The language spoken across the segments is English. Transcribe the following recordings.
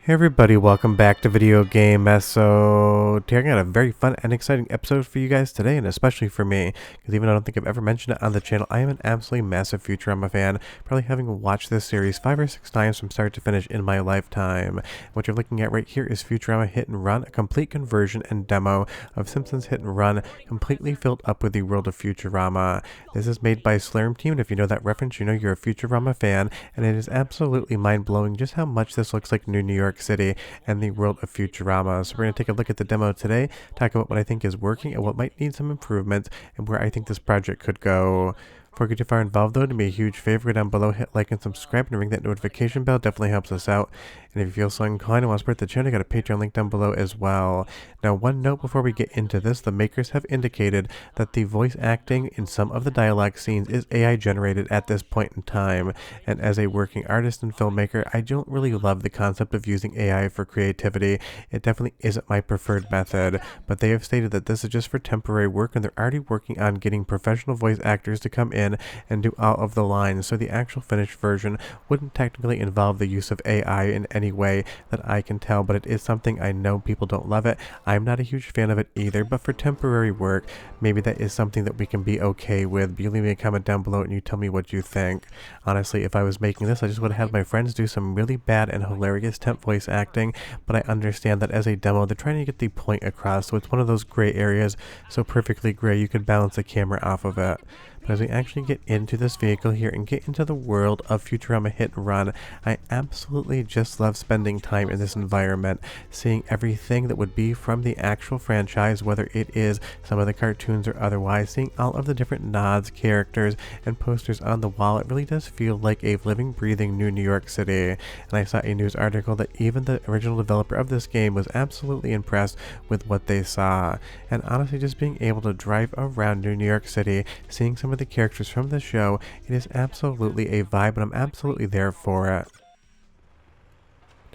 Hey everybody, welcome back to Video Game So today I got a very fun and exciting episode for you guys today, and especially for me, because even though I don't think I've ever mentioned it on the channel, I am an absolutely massive Futurama fan, probably having watched this series 5 or 6 times from start to finish in my lifetime. What you're looking at right here is Futurama Hit and Run, a complete conversion and demo of Simpsons Hit and Run, completely filled up with the world of Futurama. This is made by Slurm Team, and if you know that reference, you know you're a Futurama fan, and it is absolutely mind-blowing just how much this looks like New York City and the world of Futurama. So we're going to take a look at the demo today, talk about what I think is working and what might need some improvements, and where I think this project could go. Before we get too far involved though, to be a huge favor, go down below, hit like and subscribe, and ring that notification bell. Definitely helps us out. And if you feel so inclined and want to support the channel, I got a Patreon link down below as well. Now, one note before we get into this, the makers have indicated that the voice acting in some of the dialogue scenes is AI generated at this point in time. And as a working artist and filmmaker, I don't really love the concept of using AI for creativity. It definitely isn't my preferred method, but they have stated that this is just for temporary work, and they're already working on getting professional voice actors to come in and do all of the lines, so the actual finished version wouldn't technically involve the use of AI in any way that I can tell, but it is something I know people don't love it. I'm not a huge fan of it either, but for temporary work, maybe that is something that we can be okay with. You leave me a comment down below and you tell me what you think. Honestly, if I was making this, I just would have had my friends do some really bad and hilarious temp voice acting, but I understand that as a demo, they're trying to get the point across, so it's one of those gray areas, so perfectly gray you could balance the camera off of it. But as we actually get into this vehicle here and get into the world of Futurama Hit and Run, I absolutely just love spending time in this environment, seeing everything that would be from the actual franchise, whether it is some of the cartoons or otherwise, seeing all of the different nods, characters, and posters on the wall. It really does feel like a living, breathing New York City. And I saw a news article that even the original developer of this game was absolutely impressed with what they saw. And honestly, just being able to drive around New York City, seeing some of the characters from the show, it is absolutely a vibe, and I'm absolutely there for it.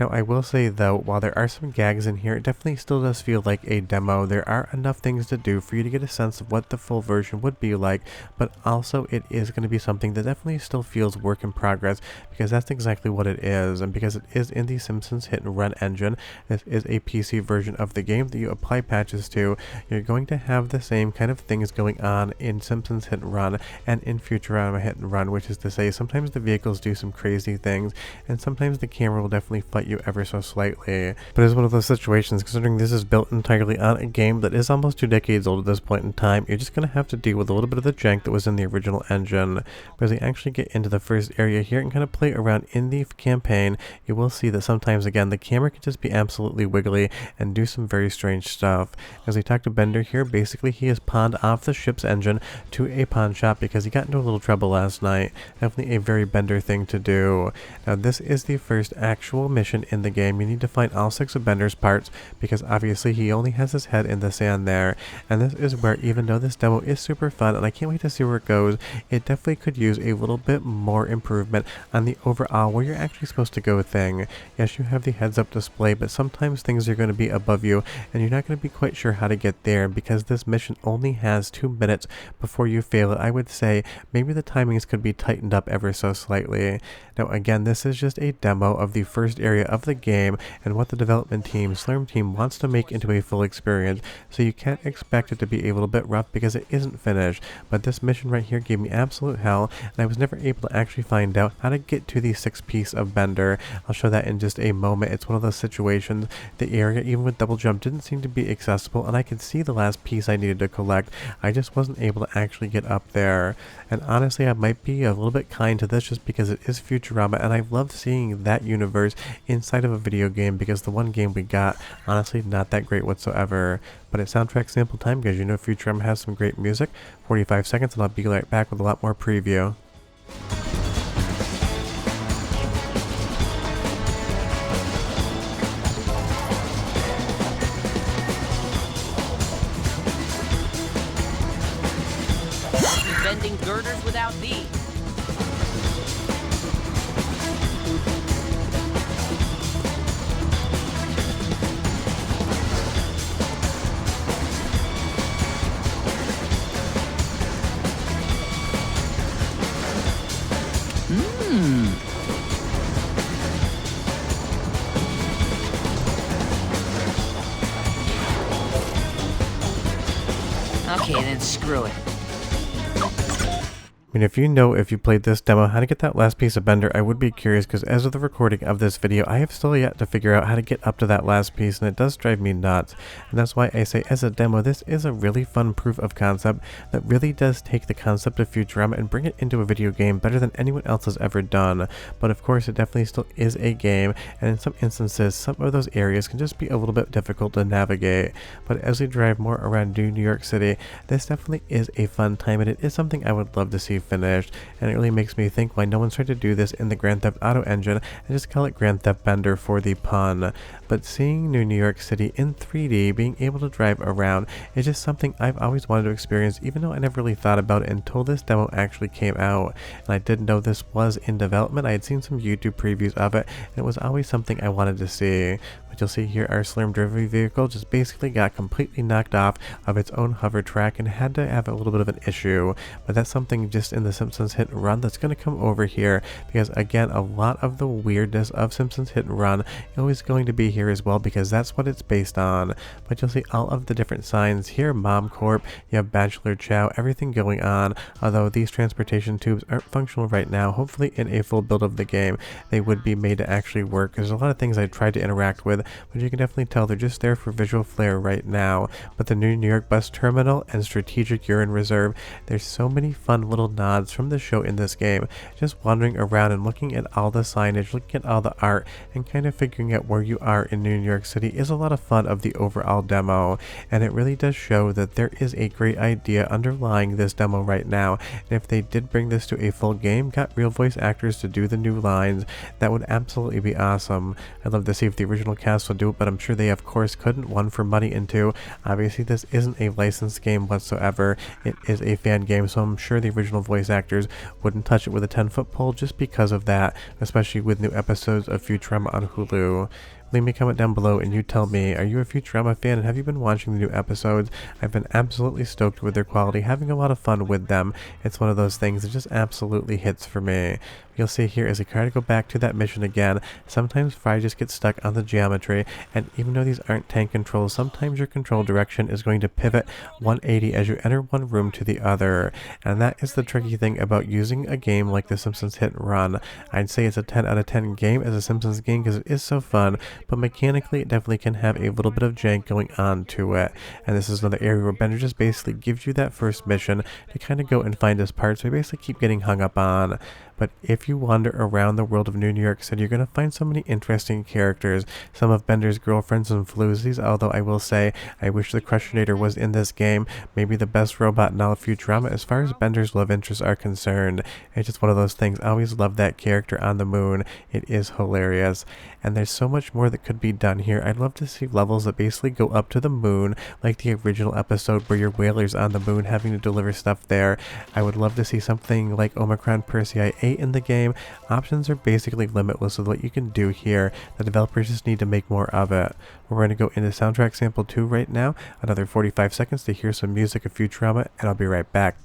Now, I will say though, while there are some gags in here, it definitely still does feel like a demo. There are enough things to do for you to get a sense of what the full version would be like, but also it is going to be something that definitely still feels work in progress, because that's exactly what it is. And because it is in the Simpsons Hit and Run engine, this is a PC version of the game that you apply patches to, you're going to have the same kind of things going on in Simpsons Hit and Run and in Futurama Hit and Run, which is to say sometimes the vehicles do some crazy things, and sometimes the camera will definitely fight you ever so slightly. But it's one of those situations, considering this is built entirely on a game that is almost 2 decades old at this point in time, you're just going to have to deal with a little bit of the jank that was in the original engine. But as we actually get into the first area here and kind of play around in the campaign, you will see that sometimes again the camera can just be absolutely wiggly and do some very strange stuff. As we talk to Bender here, basically he has pawned off the ship's engine to a pawn shop because he got into a little trouble last night. Definitely a very Bender thing to do. Now this is the first actual mission in the game. You need to find all 6 of Bender's parts, because obviously he only has his head in the sand there. And this is where, even though this demo is super fun and I can't wait to see where it goes, it definitely could use a little bit more improvement on the overall where you're actually supposed to go thing. Yes, you have the heads up display, but sometimes things are going to be above you and you're not going to be quite sure how to get there. Because this mission only has 2 minutes before you fail it, I would say maybe the timings could be tightened up ever so slightly. Now again, this is just a demo of the first area of the game and what the development team, Slurm Team, wants to make into a full experience, so you can't expect it to be a little bit rough because it isn't finished. But this mission right here gave me absolute hell, and I was never able to actually find out how to get to the 6th piece of Bender. I'll show that in just a moment. It's one of those situations, the area even with double jump didn't seem to be accessible, and I could see the last piece I needed to collect. I just wasn't able to actually get up there. And honestly, I might be a little bit kind to this just because it is Futurama, and I love seeing that universe inside of a video game, because the one game we got, honestly, not that great whatsoever. But it's soundtrack sample time, because you know Futurama has some great music. 45 seconds and I'll be right back with a lot more preview. Bending girders without thee. Okay, then screw it. I mean, if you played this demo, how to get that last piece of Bender, I would be curious, because as of the recording of this video, I have still yet to figure out how to get up to that last piece, and it does drive me nuts. And that's why I say, as a demo, this is a really fun proof of concept that really does take the concept of Futurama and bring it into a video game better than anyone else has ever done. But of course, it definitely still is a game, and in some instances, some of those areas can just be a little bit difficult to navigate. But as we drive more around New York City, this definitely is a fun time, and it is something I would love to see finished, and it really makes me think why no one's tried to do this in the Grand Theft Auto engine and just call it Grand Theft Bender for the pun. But seeing New York City in 3D, being able to drive around, is just something I've always wanted to experience, even though I never really thought about it until this demo actually came out. And I didn't know this was in development. I had seen some YouTube previews of it, and it was always something I wanted to see. But you'll see here, our Slurm driven vehicle just basically got completely knocked off of its own hover track and had to have a little bit of an issue. But that's something just in the Simpsons Hit and Run that's going to come over here, because again, a lot of the weirdness of Simpsons Hit and Run is always going to be here as well, because that's what it's based on. But you'll see all of the different signs here: Mom Corp, you have Bachelor Chow, everything going on. Although these transportation tubes aren't functional right now, hopefully in a full build of the game they would be made to actually work. There's a lot of things I tried to interact with, but you can definitely tell they're just there for visual flair right now. But the new New York bus terminal and strategic urine reserve, there's so many fun little nods from the show in this game. Just wandering around and looking at all the signage, looking at all the art, and kind of figuring out where you are in New York City is a lot of fun of the overall demo. And it really does show that there is a great idea underlying this demo right now. And if they did bring this to a full game, got real voice actors to do the new lines, that would absolutely be awesome. I'd love to see if the original cast will do it, but I'm sure they of course couldn't. One, for money, and two, obviously this isn't a licensed game whatsoever. It is a fan game, so I'm sure the original voice actors wouldn't touch it with a 10-foot pole just because of that, especially with new episodes of Futurama on Hulu. Leave me a comment down below and you tell me, are you a Futurama fan and have you been watching the new episodes? I've been absolutely stoked with their quality, having a lot of fun with them. It's one of those things that just absolutely hits for me. You'll see here as I try to go back to that mission again, sometimes Fry just gets stuck on the geometry, and even though these aren't tank controls, sometimes your control direction is going to pivot 180 as you enter one room to the other. And that is the tricky thing about using a game like The Simpsons Hit and Run. I'd say it's a 10 out of 10 game as a Simpsons game because it is so fun, but mechanically it definitely can have a little bit of jank going on to it. And this is another area where Bender just basically gives you that first mission to kind of go and find his parts, so you basically keep getting hung up on. But if you wander around the world of New York City, you're going to find so many interesting characters. Some of Bender's girlfriends and floozies, although I will say I wish the Crushinator was in this game. Maybe the best robot in all of Futurama as far as Bender's love interests are concerned. It's just one of those things. I always love that character on the moon. It is hilarious. And there's so much more that could be done here. I'd love to see levels that basically go up to the moon, like the original episode where your whalers on the moon having to deliver stuff there. I would love to see something like Omicron Persei 8 in the game. Options are basically limitless with what you can do here. The developers just need to make more of it. We're going to go into soundtrack sample 2 right now. Another 45 seconds to hear some music of Futurama, and I'll be right back.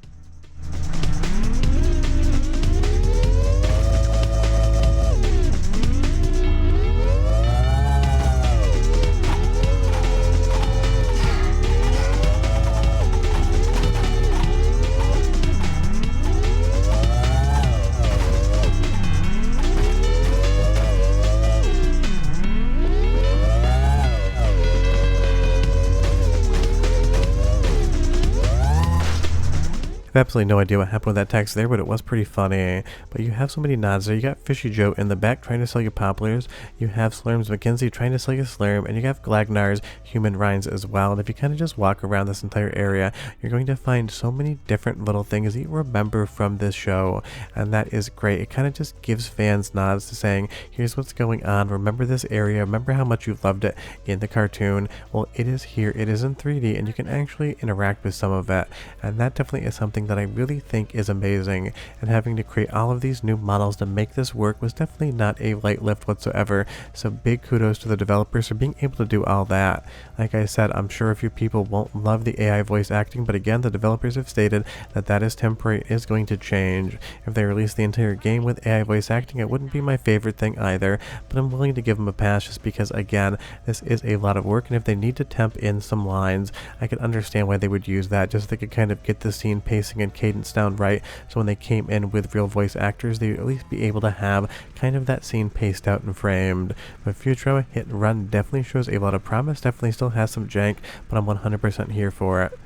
Absolutely no idea what happened with that text there, but it was pretty funny. But you have so many nods there. You got Fishy Joe in the back trying to sell you poplars. You have Slurm's Mackenzie trying to sell you Slurm, and you have Glagnar's Human Rinds as well. And if you kind of just walk around this entire area, you're going to find so many different little things that you remember from this show, and that is great. It kind of just gives fans nods to saying, here's what's going on. Remember this area. Remember how much you loved it in the cartoon. Well, it is here. It is in 3D, and you can actually interact with some of it, and that definitely is something something that I really think is amazing, and having to create all of these new models to make this work was definitely not a light lift whatsoever, so big kudos to the developers for being able to do all that. Like I said, I'm sure a few people won't love the AI voice acting, but again, the developers have stated that that is temporary, it is going to change. If they release the entire game with AI voice acting, it wouldn't be my favorite thing either, but I'm willing to give them a pass just because, again, this is a lot of work, and if they need to temp in some lines, I could understand why they would use that, just so they could kind of get the scene pacing and cadence down right, so when they came in with real voice actors, they would at least be able to have kind of that scene paced out and framed. But Futurama Hit and Run definitely shows a lot of promise, definitely still has some jank, but I'm 100% here for it.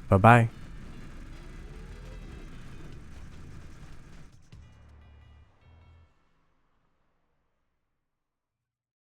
Bye-bye.